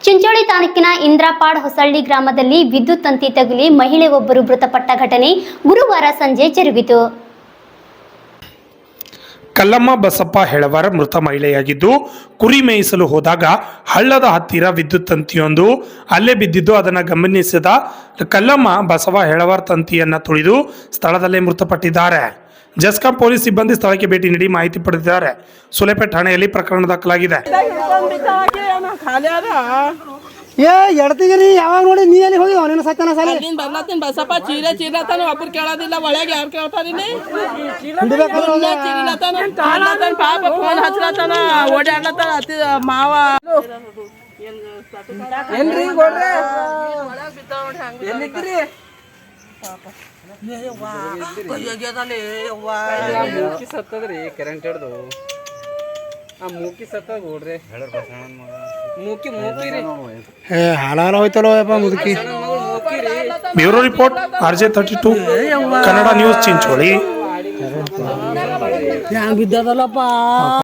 ಚಿಂಚೋಳಿ ತಾಲೂಕಿನ ಇಂದ್ರಾಪಾಡ್ ಹೊಸಳ್ಳಿ ಗ್ರಾಮದಲ್ಲಿ ವಿದ್ಯುತ್ ತಂತಿ ತಗುಲಿ ಮಹಿಳೆ ಒಬ್ಬರು ಮೃತಪಟ್ಟ ಘಟನೆ ಗುರುವಾರ ಸಂಜೆ ಜರುಗಿತು. ಕಲ್ಲಮ್ಮ ಬಸಪ್ಪ ಹೆಳವರ್ ಮೃತ ಮಹಿಳೆಯಾಗಿದ್ದು, ಕುರಿ ಮೇಯಿಸಲು ಹೋದಾಗ ಹಳ್ಳದ ಹತ್ತಿರ ವಿದ್ಯುತ್ ತಂತಿಯೊಂದು ಅಲ್ಲೇ ಬಿದ್ದಿದ್ದು ಅದನ್ನು ಗಮನಿಸಿದ ಕಲ್ಲಮ್ಮ ಬಸವ ಹೆಳವರ್ ತಂತಿಯನ್ನು ತುಳಿದು ಸ್ಥಳದಲ್ಲೇ ಮೃತಪಟ್ಟಿದ್ದಾರೆ. ಜಸ್ಕಾಂ ಪೊಲೀಸ್ ಸಿಬ್ಬಂದಿ ಸ್ಥಳಕ್ಕೆ ಭೇಟಿ ನೀಡಿ ಮಾಹಿತಿ ಪಡೆದಿದ್ದಾರೆ. ಸುಲೇಪೇಟ್ ಠಾಣೆಯಲ್ಲಿ ಪ್ರಕರಣ ದಾಖಲಾಗಿದೆ. ಎಡ್ತಿಗಿರಿ ಯಾವಾಗ ನೋಡಿ ನೀ ಎಲ್ಲಿ ಹೋಗಿ ಅವನೇನು ಸತ್ಯನ ಸಾಲಿ ಬರ್ಲತ್ತೀನಿ ಬಸಪ್ಪ ಚೀರತಾನ ಒಬ್ರು ಕೇಳೋದಿಲ್ಲ, ಒಳಗೆ ಯಾರು ಕೇಳ್ತಾರಿನಿ ಪಾಪ ಫೋನ್ ಹಚ್ಲತ್ತಾನ, ಓಡಾಡ್ಲತ್ತಾನ ಅತಿ ಮಾವ ಏನ್ರಿ ಗೋಡ್ರೆ ಎಲ್ಲಿದ್ರಿ ಮೂಕಿ ಸತ್ತದ್ರಿ ಕರೆಂಟ್ ಹಿಡ್ದು ಮೂಕಿ ಸತ್ತ ಗೋಡ್ರೆ ಮೂಕಿ ಮೂಕಿರಿ ಹಾಲಾಲ ಹೋಯ್ತಲ್ಲ ಮುದುಕಿ. Bureau report RJ32 Kannada news Chincholi. ಬಿದ್ದದಲ್ಲಪ್ಪ.